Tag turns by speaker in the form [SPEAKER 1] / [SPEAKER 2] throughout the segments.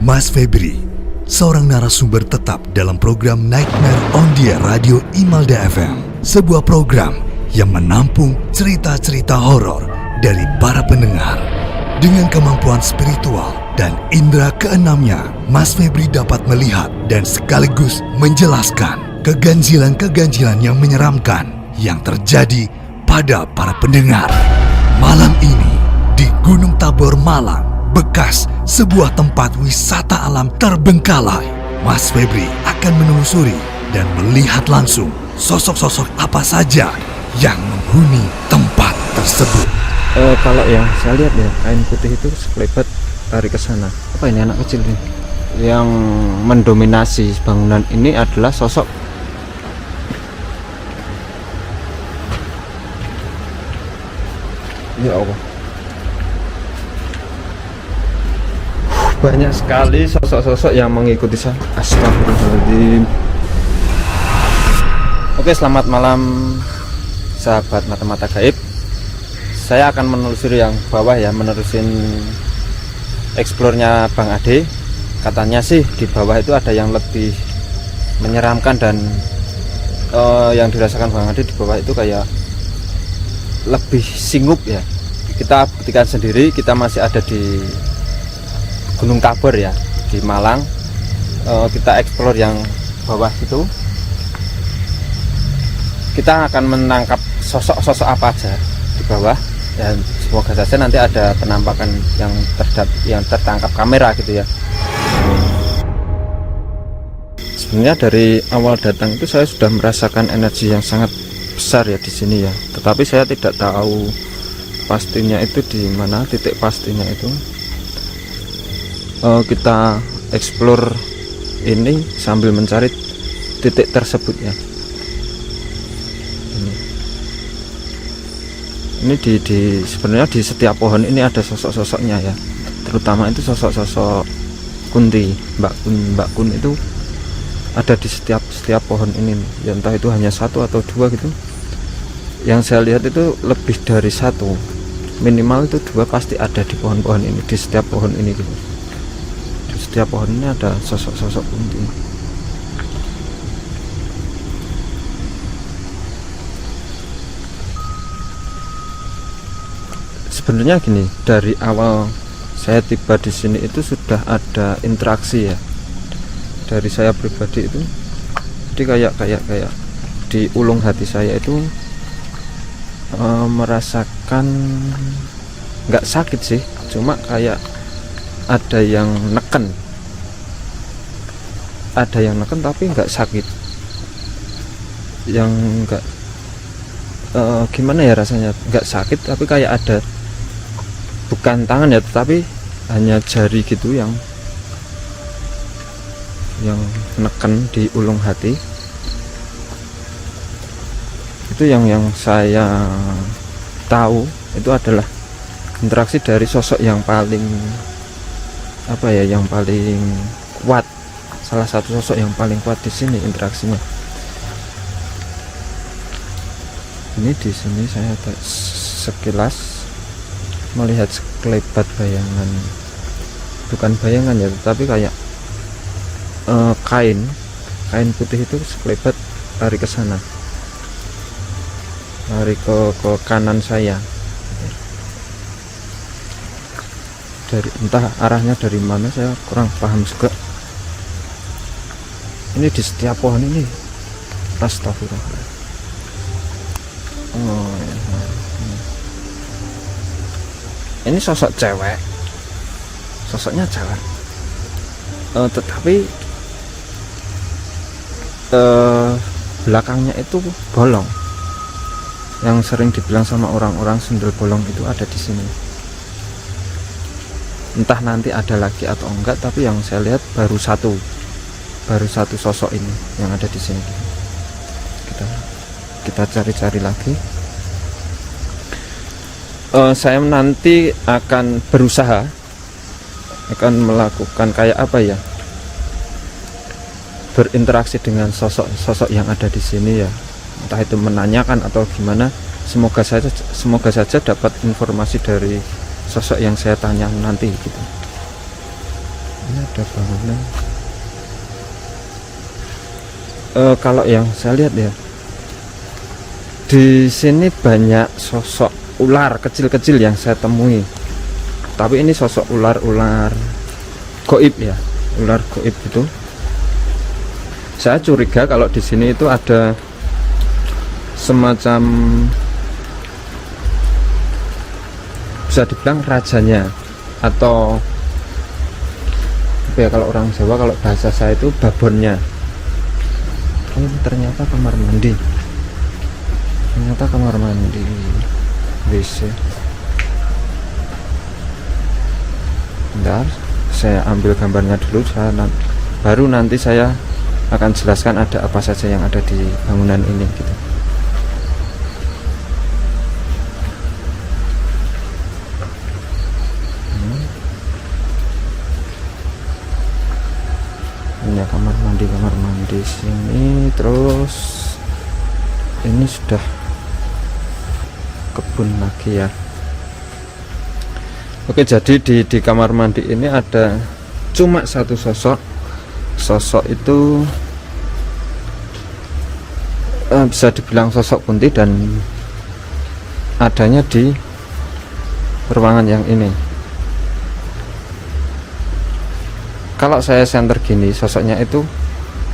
[SPEAKER 1] Mas Febri, seorang narasumber tetap dalam program Nightmare on the Air Radio Imelda FM. Sebuah program yang menampung cerita-cerita horor dari para pendengar. Dengan kemampuan spiritual dan indera keenamnya, Mas Febri dapat melihat dan sekaligus menjelaskan keganjilan-keganjilan yang menyeramkan yang terjadi pada para pendengar. Malam ini di Gunung Tabor, Malang, bekas sebuah tempat wisata alam terbengkalai, Mas Febri akan menelusuri dan melihat langsung sosok-sosok apa saja yang menghuni tempat tersebut.
[SPEAKER 2] Kalau yang saya lihat ya, kain putih itu sekelebat lari ke sana. Apa ini, anak kecil nih? Yang mendominasi bangunan ini adalah sosok ya Allah. Banyak sekali sosok-sosok yang mengikuti saya. Astagfirullahaladzim. Oke, selamat malam sahabat mata-mata gaib. Saya akan menelusuri yang bawah ya, menerusin explore-nya Bang Ade. Katanya sih di bawah itu ada yang lebih menyeramkan, dan yang dirasakan Bang Ade di bawah itu kayak lebih singup ya. Kita buktikan sendiri, kita masih ada di Gunung Tabor ya, di Malang. Kita explore yang bawah itu. Kita akan menangkap sosok-sosok apa aja di bawah, dan semoga saja nanti ada penampakan yang tertangkap kamera gitu ya. Sebenarnya dari awal datang itu saya sudah merasakan energi yang sangat besar ya di sini ya, tetapi saya tidak tahu pastinya itu di mana, titik pastinya itu. Kita explore ini sambil mencari titik tersebut ya. Ini sebenarnya di setiap pohon ini ada sosok-sosoknya ya, terutama itu sosok-sosok Kunti, Mbak Kun itu ada di setiap pohon ini ya, entah itu hanya satu atau dua gitu. Yang saya lihat itu lebih dari satu, minimal itu dua pasti ada di pohon-pohon ini, di setiap pohon ini gitu. Di setiap pohon ini ada sosok-sosok Kunti. Sebenarnya gini, dari awal saya tiba di sini itu sudah ada interaksi ya dari saya pribadi itu. Jadi kayak di ulung hati saya itu merasakan nggak sakit sih, cuma kayak ada yang neken tapi nggak sakit, yang nggak gimana ya rasanya, nggak sakit tapi kayak ada, bukan tangan ya, tetapi hanya jari gitu yang neken di ulung hati. Itu yang saya tahu itu adalah interaksi dari sosok yang paling yang paling kuat, salah satu sosok yang paling kuat di sini interaksinya. Ini di sini saya sekilas melihat sekelebat bayangan, bukan bayangan ya, tetapi kayak kain putih itu sekelebat lari ke sana, lari ke kanan saya, dari entah arahnya dari mana, saya kurang paham juga. Ini di setiap pohon ini. Astagfirullah. Ini sosok cewek, sosoknya cewek, tetapi belakangnya itu bolong, yang sering dibilang sama orang-orang sundel bolong itu ada di sini. Entah nanti ada lagi atau enggak, tapi yang saya lihat baru satu sosok ini yang ada di sini. Kita cari-cari lagi. Saya nanti akan berusaha, akan melakukan kayak berinteraksi dengan sosok yang ada di sini ya, entah itu menanyakan atau gimana. Semoga saja dapat informasi dari sosok yang saya tanya nanti gitu. Ini ada bangunan. Kalau yang saya lihat ya, di sini banyak sosok ular kecil-kecil yang saya temui, tapi ini sosok ular goib ya, ular goib itu. Saya curiga kalau di sini itu ada semacam, bisa dibilang rajanya, atau apa ya, kalau orang Jawa, kalau bahasa saya itu babonnya. Ini ternyata kamar mandi, WC. Bentar, saya ambil gambarnya dulu, baru nanti saya akan jelaskan ada apa saja yang ada di bangunan ini gitu. Ini kamar mandi sini. Terus ini sudah kebun lagi ya. Oke, jadi di kamar mandi ini ada cuma satu sosok itu bisa dibilang sosok kunti, dan adanya di ruangan yang ini. Kalau saya senter gini, sosoknya itu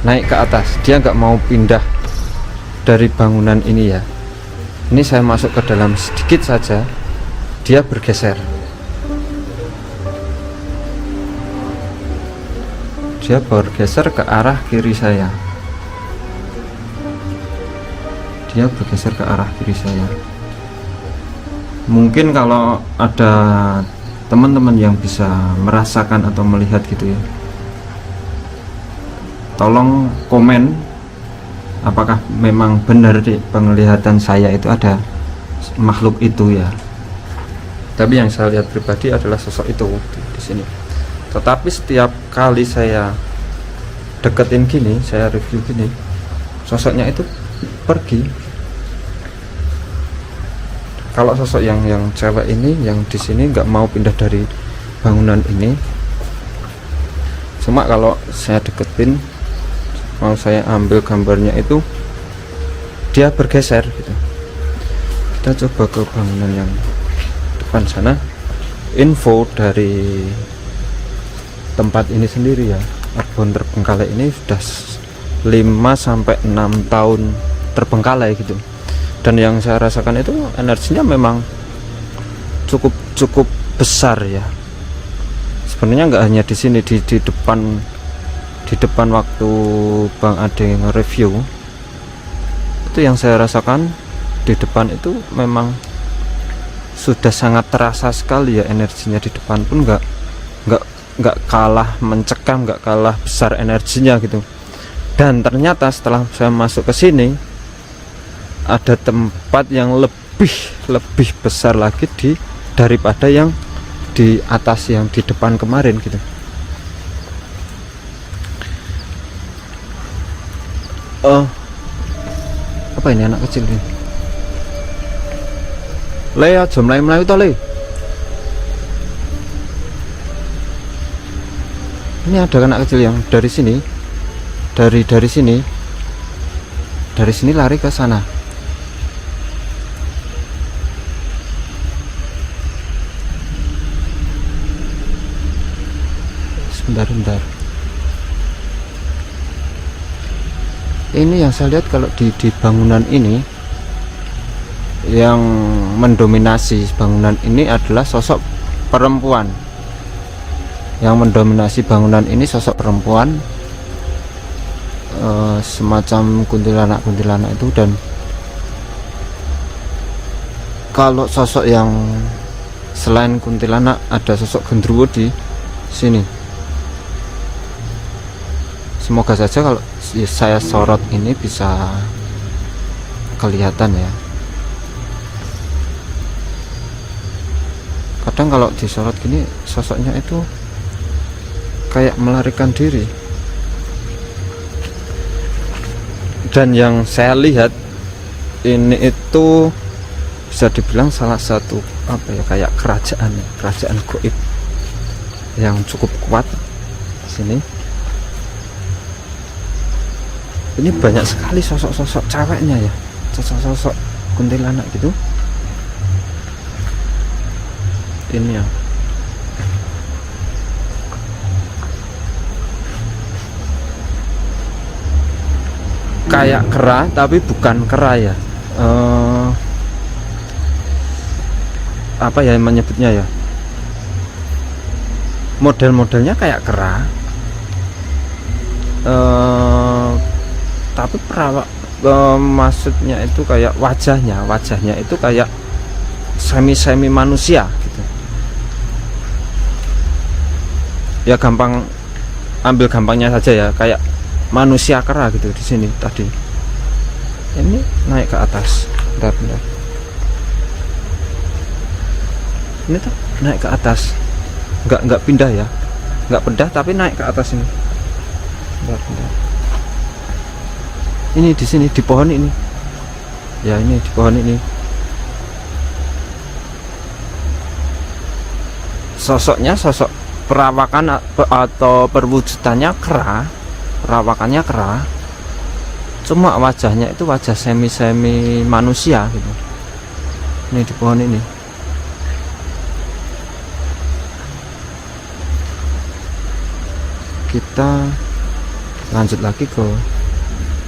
[SPEAKER 2] naik ke atas, dia nggak mau pindah dari bangunan ini ya. Ini saya masuk ke dalam sedikit saja, dia bergeser. Dia bergeser ke arah kiri saya. Mungkin kalau ada teman-teman yang bisa merasakan atau melihat gitu ya, tolong komen apakah memang benar di penglihatan saya itu ada makhluk itu ya. Tapi yang saya lihat pribadi adalah sosok itu di sini. Tetapi setiap kali saya deketin gini, saya review gini, sosoknya itu pergi. Kalau sosok yang cewek ini, yang di sini nggak mau pindah dari bangunan ini. Cuma kalau saya deketin, mau saya ambil gambarnya itu, dia bergeser gitu. Kita coba ke bangunan yang depan sana. Info dari tempat ini sendiri ya, kebun terbengkalai ini sudah 5-6 tahun terbengkalai gitu. Dan yang saya rasakan itu energinya memang cukup besar ya. Sebenarnya nggak hanya di sini, di depan waktu Bang Ade nge-review itu yang saya rasakan di depan itu memang sudah sangat terasa sekali ya, energinya di depan pun nggak kalah mencekam, nggak kalah besar energinya gitu. Dan ternyata setelah saya masuk ke sini, ada tempat yang lebih besar lagi daripada yang di atas, yang di depan kemarin gitu. Apa ini anak kecil ini? Le aja melayu to le. Ini ada anak kecil yang dari sini, dari sini lari ke sana. Bentar. Ini yang saya lihat kalau di bangunan ini, yang mendominasi bangunan ini adalah sosok perempuan. Yang mendominasi bangunan ini sosok perempuan, semacam kuntilanak itu. Dan kalau sosok yang selain kuntilanak, ada sosok genderuwo di sini. Semoga saja kalau saya sorot ini bisa kelihatan ya. Kadang kalau disorot gini, sosoknya itu kayak melarikan diri. Dan yang saya lihat ini itu bisa dibilang salah satu apa ya, kayak kerajaan goib yang cukup kuat. sini. Ini banyak sekali sosok-sosok ceweknya ya, sosok-sosok kuntilanak gitu. Ini ya, kayak kera tapi bukan kera ya. Apa ya menyebutnya ya, model-modelnya kayak kera, tapi maksudnya itu kayak wajahnya itu kayak semi manusia gitu ya. Gampang, ambil gampangnya saja ya, kayak manusia kera gitu di sini tadi. Ini naik ke atas, bentar. Ini tuh naik ke atas, nggak pindah ya, nggak pindah tapi naik ke atas ini. Bentar. Ini di sini di pohon ini ya, ini di pohon ini. Sosoknya sosok perawakan atau perwujudannya kera, perawakannya kera, cuma wajahnya itu wajah semi manusia gitu. Ini di pohon ini. Kita lanjut lagi ke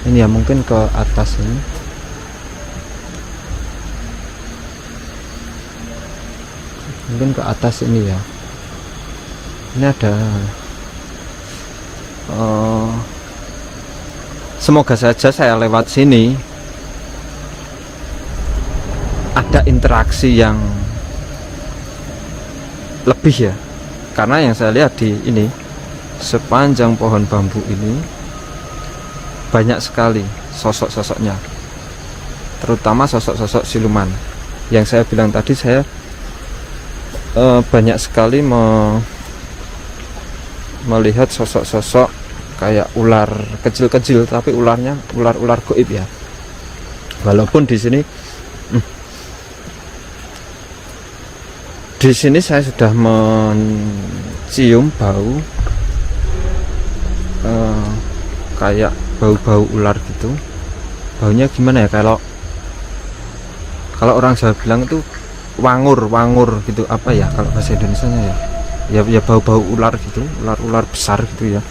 [SPEAKER 2] ini ya, mungkin ke atas ini. Mungkin ke atas ini ya. Ini ada semoga saja saya lewat sini ada interaksi yang lebih ya, karena yang saya lihat di ini sepanjang pohon bambu ini banyak sekali sosok-sosoknya, terutama sosok-sosok siluman. Yang saya bilang tadi, saya banyak sekali melihat sosok-sosok kayak ular kecil-kecil, tapi ularnya ular goib ya. Walaupun di sini saya sudah mencium bau kayak bau-bau ular gitu. Baunya gimana ya, kalau orang Jawa bilang itu wangur gitu, apa ya kalau bahasa Indonesianya ya, ya bau-bau ular gitu, ular besar gitu ya.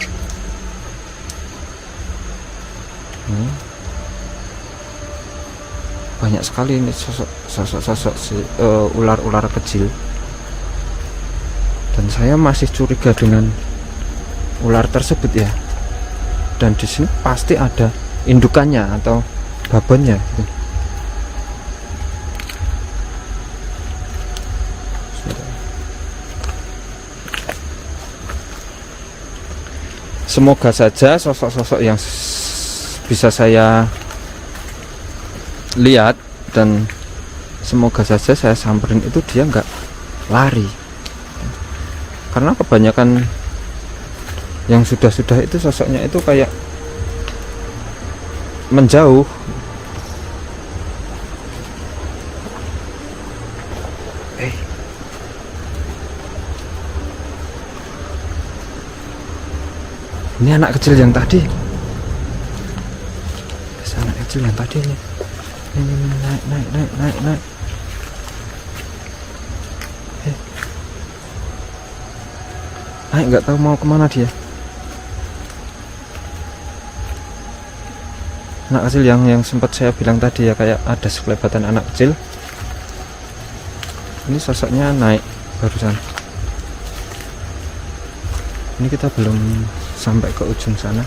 [SPEAKER 2] Banyak sekali ini sosok ular-ular kecil, dan saya masih curiga dengan ular tersebut ya. Dan di sini pasti ada indukannya atau babonnya gitu. Semoga saja sosok-sosok yang bisa saya lihat dan semoga saja saya samperin itu dia nggak lari, karena kebanyakan yang sudah itu sosoknya itu kayak menjauh. Ini anak kecil yang tadi, anak kecil yang tadi ini naik. Naik, nggak tahu mau kemana dia. Anak kecil yang sempat saya bilang tadi ya, kayak ada sekelebatan anak kecil. Ini sosoknya naik barusan. Ini kita belum sampai ke ujung sana.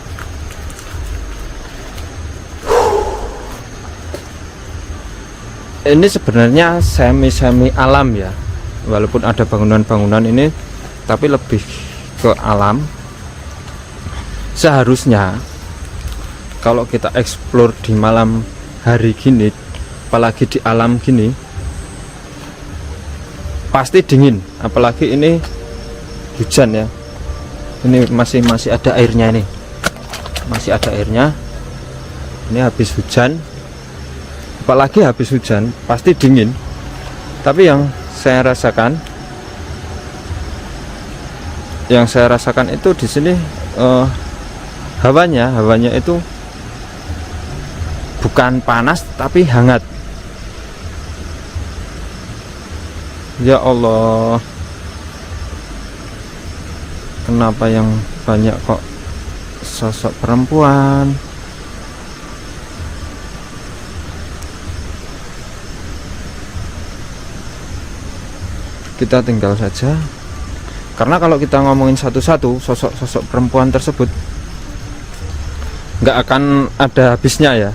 [SPEAKER 2] Ini sebenarnya semi alam ya, walaupun ada bangunan-bangunan ini, tapi lebih ke alam. Seharusnya kalau kita explore di malam hari gini, apalagi di alam gini, pasti dingin. Apalagi ini hujan ya. Ini masih ada airnya, ini masih ada airnya. Ini habis hujan, apalagi habis hujan pasti dingin. Tapi yang saya rasakan yang saya rasakan itu di sini hawanya itu bukan panas tapi hangat. Ya Allah, kenapa yang banyak kok sosok perempuan? Kita tinggal saja, karena kalau kita ngomongin satu-satu sosok-sosok perempuan tersebut nggak akan ada habisnya ya,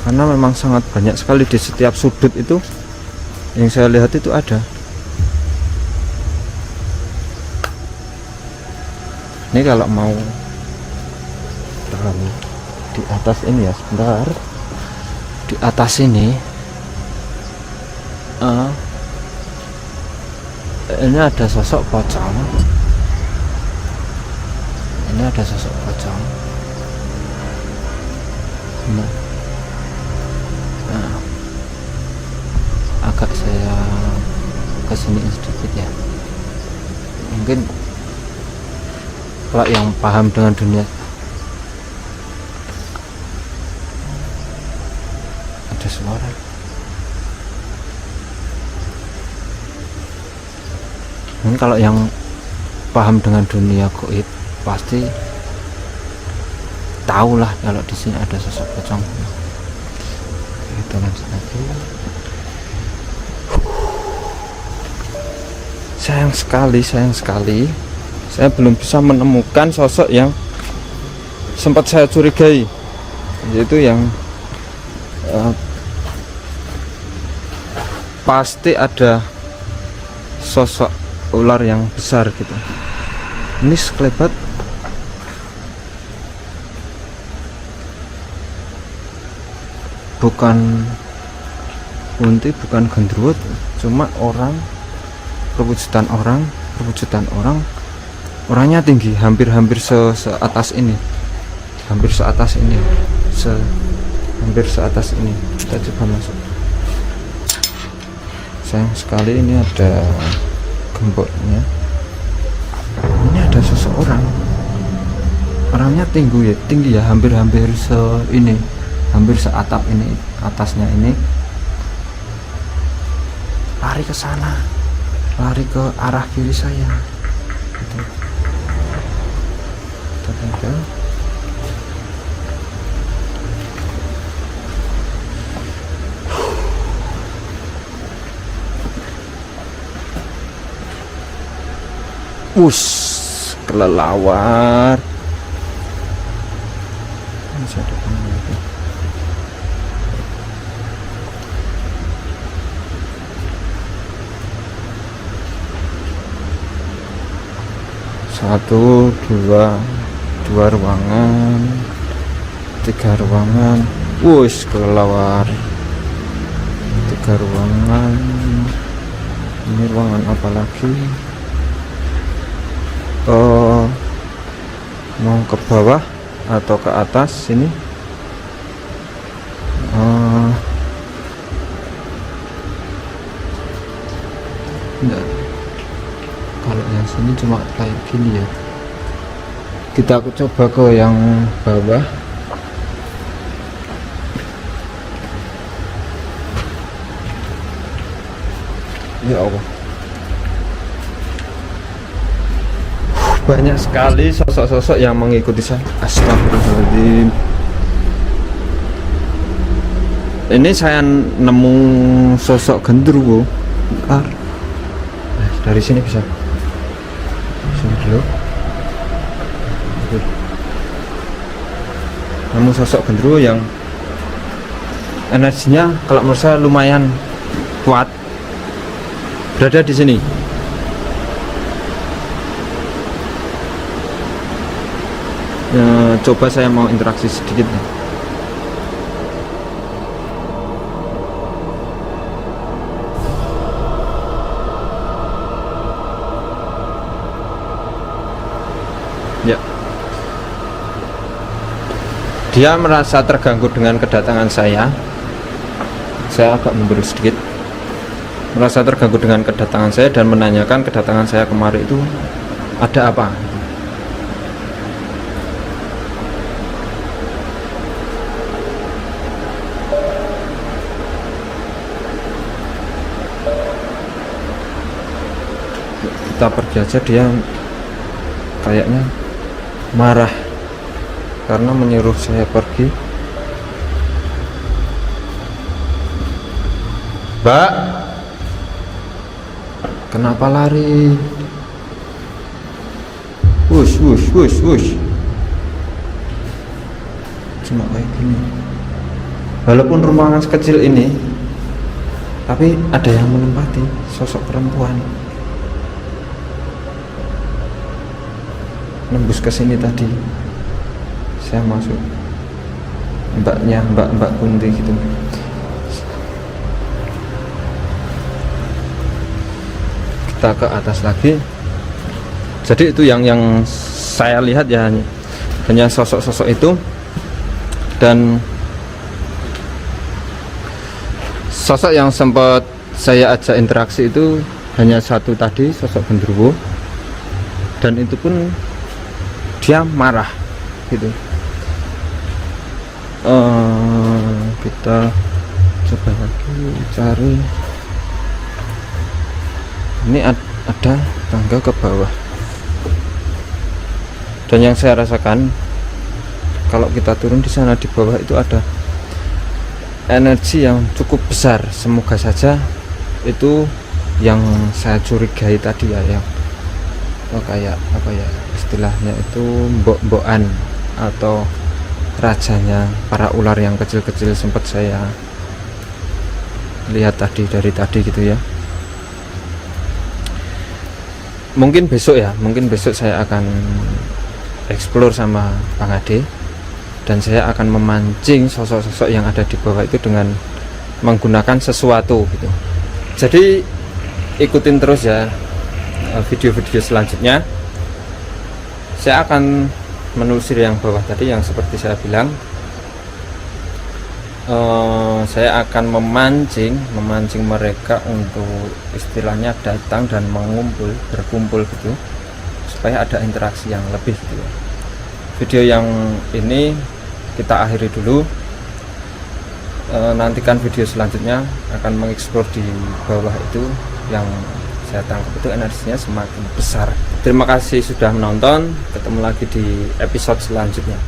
[SPEAKER 2] karena memang sangat banyak sekali di setiap sudut itu yang saya lihat itu ada. Ini kalau mau tahu di atas ini ya, sebentar, di atas ini ini ada sosok pocong. Ini ada sosok pocong. Nah, agak saya kesini sedikit ya. Mungkin kalau yang paham dengan dunia, ada suara. Dan kalau yang paham dengan dunia goib pasti tahulah kalau di sini ada sosok pocong. Kita lanjut lagi. Sayang sekali saya belum bisa menemukan sosok yang sempat saya curigai, yaitu yang pasti ada sosok ular yang besar gitu. Ini sekelebat bukan unti, bukan gendruwo, cuma orang, perwujudan orang, orangnya tinggi, hampir seatas ini, hampir seatas ini. Kita coba masuk. Sayang sekali ini ada gemboknya. Ini ada seseorang, orangnya tinggi ya, hampir seatap ini, atasnya ini. Lari ke sana, lari ke arah kiri saya gitu. Kita kelelawar. Masih ada lagi. Satu, dua ruangan, 3 ruangan. Kelelawar. 3 ruangan. Ini ruangan apa lagi? Mau ke bawah atau ke atas sini? Enggak. Kalau yang sini cuma kayak gini ya. Kita coba ke yang bawah. Ya Allah, banyak sekali sosok-sosok yang mengikuti saya. Astagfirullahaladzim. Ini saya nemu sosok gendruwo. Dari sini bisa. Sini dulu. Nemu sosok gendruwo yang energinya kalau menurut saya lumayan kuat. Berada di sini. Coba saya mau interaksi sedikit nih. Ya, dia merasa terganggu dengan kedatangan saya agak mundur sedikit. merasa terganggu dengan kedatangan saya dan menanyakan kedatangan saya kemari itu ada apa. Kita pergi aja, dia kayaknya marah karena menyuruh saya pergi. Mbak, kenapa lari? Wush, wush, wush, wush. Cuma kayak gini. Walaupun ruangan sekecil ini, tapi ada yang menempati sosok perempuan. Nembus ke sini tadi. Saya masuk. Mbak Kunti gitu. Kita ke atas lagi. Jadi itu yang saya lihat ya, hanya sosok-sosok itu. Dan sosok yang sempat saya ajak interaksi itu hanya satu tadi, sosok genderuwo. Dan itu pun dia marah gitu. Kita coba lagi cari. Ini ada tangga ke bawah, dan yang saya rasakan kalau kita turun di sana, di bawah itu ada energi yang cukup besar. Semoga saja itu yang saya curigai tadi ya, yang kayak apa ya istilahnya itu, mbok-mbokan atau rajanya para ular yang kecil-kecil sempat saya lihat dari tadi gitu ya. Mungkin besok saya akan explore sama Bang Ade, dan saya akan memancing sosok-sosok yang ada di bawah itu dengan menggunakan sesuatu gitu. Jadi ikutin terus ya video-video selanjutnya. Saya akan menelusur yang bawah tadi, yang seperti saya bilang, saya akan memancing mereka untuk istilahnya datang dan berkumpul gitu, supaya ada interaksi yang lebih gitu ya. Video yang ini kita akhiri dulu. Nantikan video selanjutnya akan mengeksplor di bawah itu, yang saya tangkap itu energinya semakin besar. Terima kasih sudah menonton, ketemu lagi di episode selanjutnya.